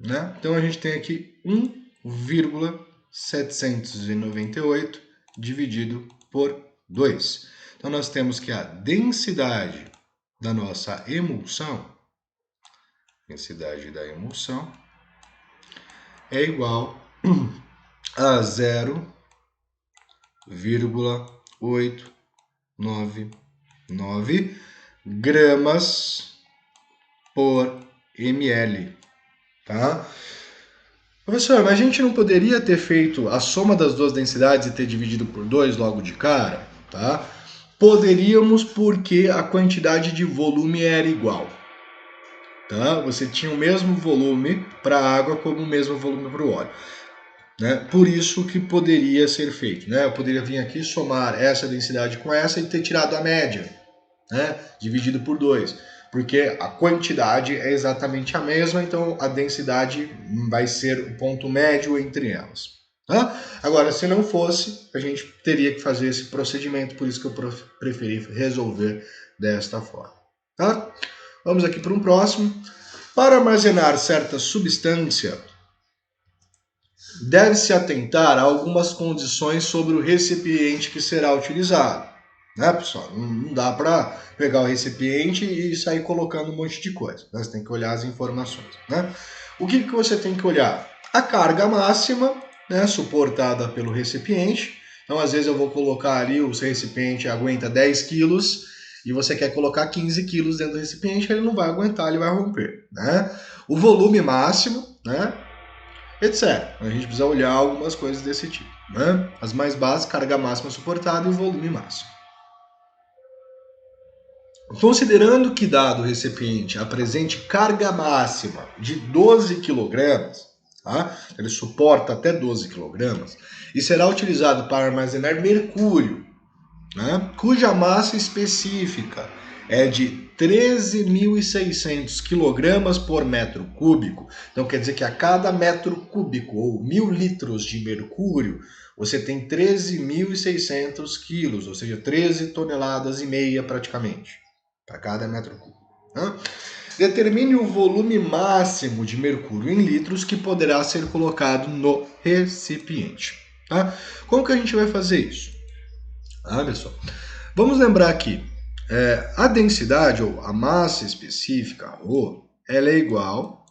Né? Então a gente tem aqui 1,798 dividido por 2. Então nós temos que a densidade da nossa emulsão, é igual a 0,899 gramas por ml. Tá? Professor, mas a gente não poderia ter feito a soma das duas densidades e ter dividido por 2 logo de cara? Tá? Poderíamos, porque a quantidade de volume era igual. Tá? Você tinha o mesmo volume para a água como o mesmo volume para o óleo. Né? Por isso que poderia ser feito. Né? Eu poderia vir aqui somar essa densidade com essa e ter tirado a média, né? Dividido por 2. Porque a quantidade é exatamente a mesma, então a densidade vai ser o ponto médio entre elas. Tá? Agora, se não fosse, a gente teria que fazer esse procedimento, por isso que eu preferi resolver desta forma. Tá? Vamos aqui para um próximo. Para armazenar certa substância, deve-se atentar a algumas condições sobre o recipiente que será utilizado. Né, pessoal? Não dá para pegar o recipiente e sair colocando um monte de coisa. Né? Você tem que olhar as informações. Né? O que você tem que olhar? A carga máxima, né, suportada pelo recipiente. Então, às vezes eu vou colocar ali, o seu recipiente aguenta 10 quilos e você quer colocar 15 quilos dentro do recipiente, ele não vai aguentar, ele vai romper. Né? O volume máximo, né, etc. A gente precisa olhar algumas coisas desse tipo. Né? As mais básicas, carga máxima suportada e o volume máximo. Considerando que dado recipiente apresente carga máxima de 12 kg, tá? Ele suporta até 12 kg, e será utilizado para armazenar mercúrio, né? Cuja massa específica é de 13.600 kg por metro cúbico. Então quer dizer que a cada metro cúbico, ou 1.000 litros de mercúrio, você tem 13.600 quilos, ou seja, 13 toneladas e meia praticamente, para cada metro cúbico. Né? Determine o volume máximo de mercúrio em litros que poderá ser colocado no recipiente. Tá? Como que a gente vai fazer isso? Olha só. Vamos lembrar aqui, a densidade ou a massa específica, ρ, ela é igual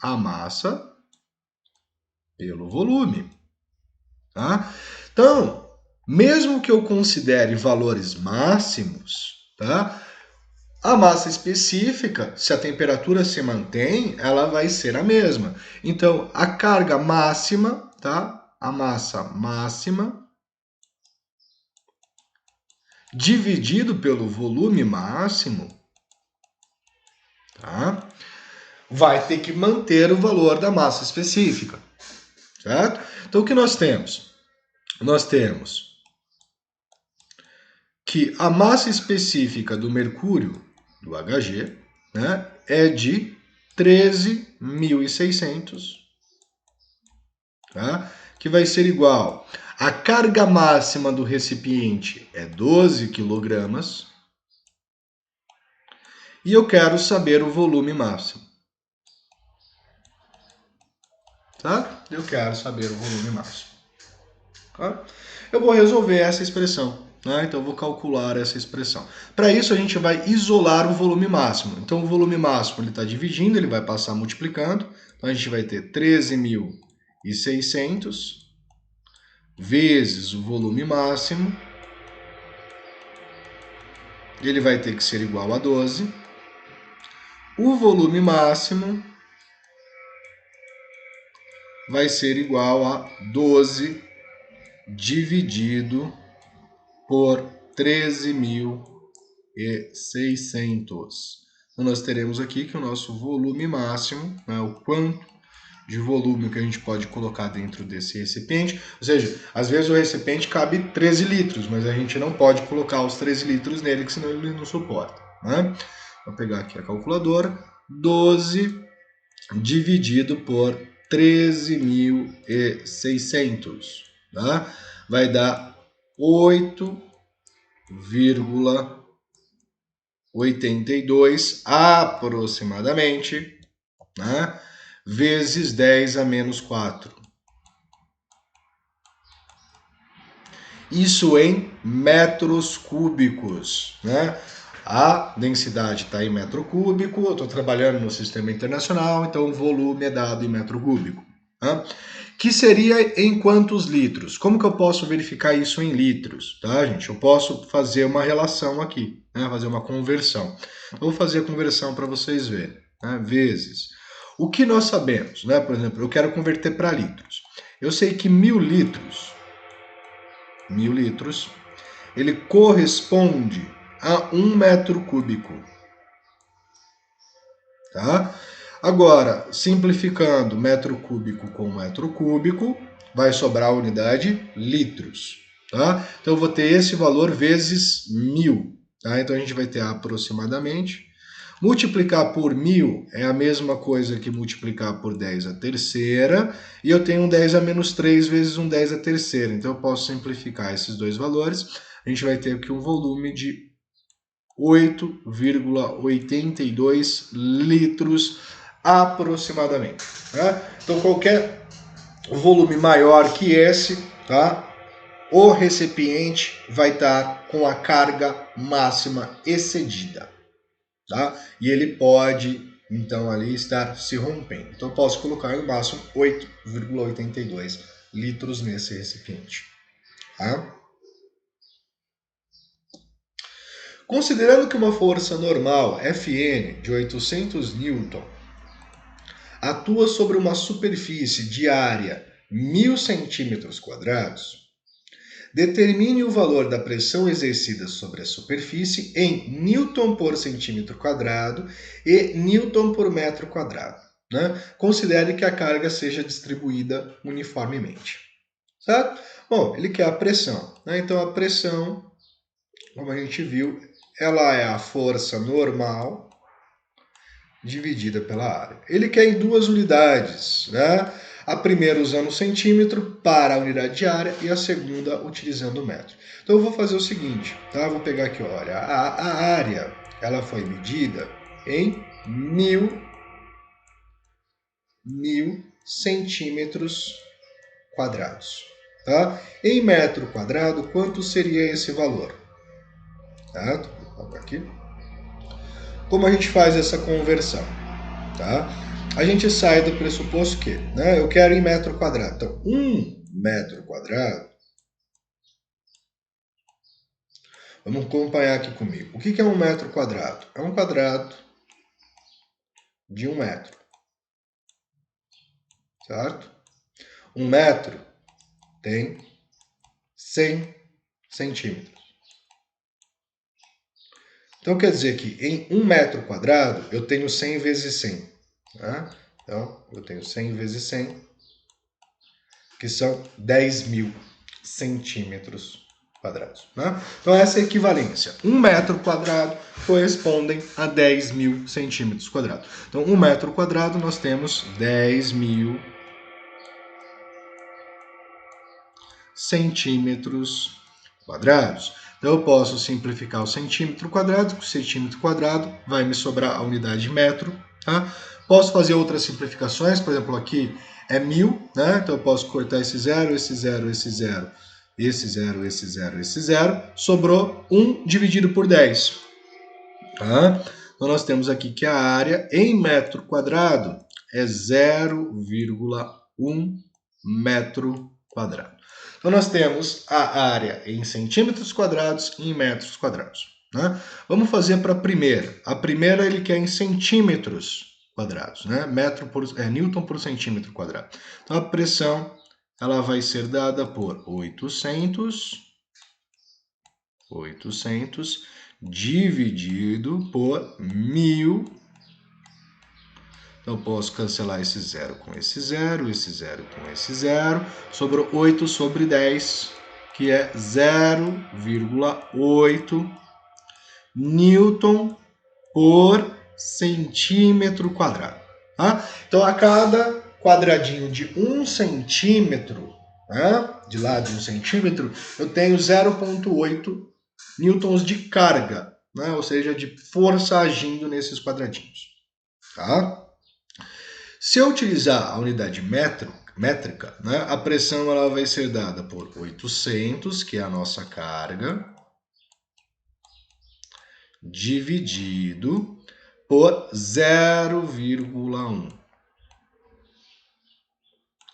a massa pelo volume. Tá? Então, mesmo que eu considere valores máximos, tá? A massa específica, se a temperatura se mantém, ela vai ser a mesma. Então, a carga máxima, tá? A massa máxima dividido pelo volume máximo, tá? Vai ter que manter o valor da massa específica, certo? Então, o que nós temos? Nós temos que a massa específica do mercúrio, do Hg, né, é de 13.600, tá? Que vai ser igual. A carga máxima do recipiente é 12 kg. E eu quero saber o volume máximo. Tá? Eu quero saber o volume máximo. Tá? Eu vou resolver essa expressão. Né? Então eu vou calcular essa expressão. Para isso a gente vai isolar o volume máximo. Então o volume máximo ele está dividindo, ele vai passar multiplicando. Então a gente vai ter 13.600 vezes o volume máximo. Ele vai ter que ser igual a 12. O volume máximo vai ser igual a 12 dividido por 13.600. Então, nós teremos aqui que o nosso volume máximo, né, o quanto de volume que a gente pode colocar dentro desse recipiente, ou seja, às vezes o recipiente cabe 13 litros, mas a gente não pode colocar os 13 litros nele, que senão ele não suporta. Né? Vou pegar aqui a calculadora, 12 dividido por 13.600, tá? Vai dar 8,82 aproximadamente, né? Vezes 10 a menos 4. Isso em metros cúbicos, né? A densidade está em metro cúbico, eu estou trabalhando no sistema internacional, então o volume é dado em metro cúbico. Né? Que seria em quantos litros? Como que eu posso verificar isso em litros? Tá, gente? Eu posso fazer uma relação aqui, né? Fazer uma conversão. Eu vou fazer a conversão para vocês verem. Né? Vezes. O que nós sabemos? Né? Por exemplo, eu quero converter para litros. Eu sei que 1.000 litros, ele corresponde a 1 metro cúbico. Tá? Agora, simplificando metro cúbico com metro cúbico, vai sobrar a unidade litros. Tá? Então, eu vou ter esse valor vezes 1.000. Tá? Então, a gente vai ter aproximadamente. Multiplicar por 1.000 é a mesma coisa que multiplicar por 10 a terceira. E eu tenho um 10 a menos 3 vezes um 10 a terceira. Então, eu posso simplificar esses dois valores. A gente vai ter aqui um volume de 8,82 litros aproximadamente. Tá? Então, qualquer volume maior que esse, tá? O recipiente vai estar com a carga máxima excedida. Tá? E ele pode, então, ali estar se rompendo. Então, eu posso colocar no máximo 8,82 litros nesse recipiente. Tá? Considerando que uma força normal, Fn, de 800 Newton, atua sobre uma superfície de área 1.000 centímetros quadrados, determine o valor da pressão exercida sobre a superfície em Newton por centímetro quadrado e Newton por metro quadrado. Né? Considere que a carga seja distribuída uniformemente. Certo? Bom, ele quer a pressão. Né? Então, a pressão, como a gente viu, ela é a força normal dividida pela área. Ele quer em duas unidades, né? A primeira usando o centímetro para a unidade de área e a segunda utilizando o metro. Então eu vou fazer o seguinte, tá? Eu vou pegar aqui, olha, a área, ela foi medida em 1.000 centímetros quadrados, tá? Em metro quadrado, quanto seria esse valor? Tá? Vou colocar aqui. Como a gente faz essa conversão? Tá? A gente sai do pressuposto que, né, eu quero em metro quadrado. Então, 1 metro quadrado, vamos acompanhar aqui comigo. O que é 1 metro quadrado? É um quadrado de 1 metro. Certo? 1 metro tem 100 centímetros. Então, quer dizer que em 1 metro quadrado, eu tenho 100 vezes 100. Tá? Então, eu tenho 100 vezes 100, que são 10.000 centímetros quadrados. Né? Então, essa é a equivalência. 1 metro quadrado correspondem a 10.000 centímetros quadrados. Então, 1 metro quadrado, nós temos 10.000 centímetros quadrados. Então, eu posso simplificar o centímetro quadrado, o centímetro quadrado vai me sobrar a unidade metro. Tá? Posso fazer outras simplificações, por exemplo, aqui é 1.000, né? Então eu posso cortar esse zero, esse zero, esse zero, esse zero, esse zero, esse zero. Sobrou 1 dividido por 10. Tá? Então nós temos aqui que a área em metro quadrado é 0,1 metro quadrado. Então nós temos a área em centímetros quadrados e em metros quadrados. Né? Vamos fazer para a primeira. A primeira ele quer em centímetros quadrados, né? Newton por centímetro quadrado. Então, a pressão ela vai ser dada por 800 dividido por 1000. Então, eu posso cancelar esse zero com esse zero com esse zero. Sobrou 8 sobre 10, que é 0,8 Newton por centímetro quadrado. Tá? Então, a cada quadradinho de 1 centímetro, né, de lado de 1 centímetro, eu tenho 0,8 newtons de carga, né, ou seja, de força agindo nesses quadradinhos. Tá? Se eu utilizar a unidade métrica, né, a pressão ela vai ser dada por 800, que é a nossa carga, dividido por 0,1.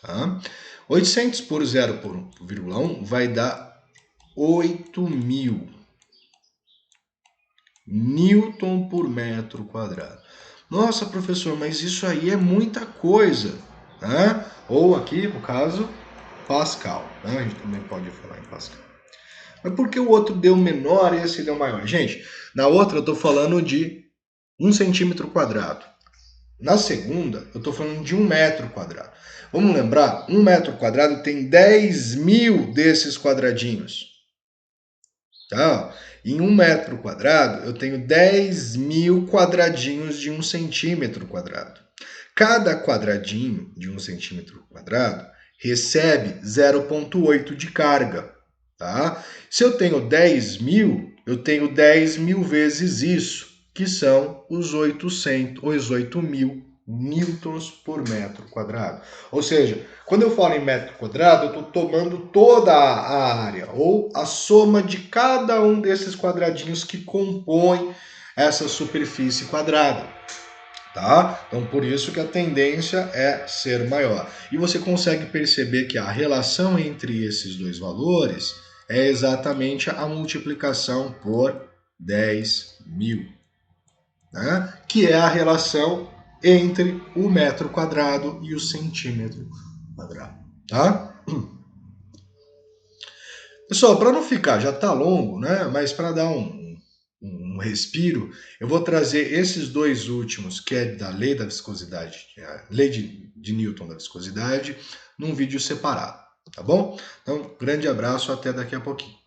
Tá? 800 por 0,1 vai dar 8.000 Newton por metro quadrado. Nossa, professor, mas isso aí é muita coisa, né? Ou aqui, no caso, Pascal, né? A gente também pode falar em Pascal. Mas por que o outro deu menor e esse deu maior? Gente, na outra eu estou falando de 1 centímetro quadrado. Na segunda, eu estou falando de 1 metro quadrado. Vamos lembrar, 1 metro quadrado tem 10.000 desses quadradinhos. Tá? Em 1 metro quadrado, eu tenho 10.000 quadradinhos de 1 centímetro quadrado. Cada quadradinho de 1 centímetro quadrado recebe 0,8 de carga. Tá? Se eu tenho 10.000, eu tenho 10.000 vezes isso, que são os 8.000 newtons por metro quadrado. Ou seja, quando eu falo em metro quadrado, eu estou tomando toda a área, ou a soma de cada um desses quadradinhos que compõem essa superfície quadrada. Tá? Então, por isso que a tendência é ser maior. E você consegue perceber que a relação entre esses dois valores é exatamente a multiplicação por 10.000, né? Que é a relação entre o metro quadrado e o centímetro quadrado. Tá? Pessoal, para não ficar, já está longo, né? Mas para dar um respiro, eu vou trazer esses dois últimos, que é da lei da viscosidade, a lei de Newton da viscosidade, num vídeo separado, tá bom? Então, grande abraço, até daqui a pouquinho.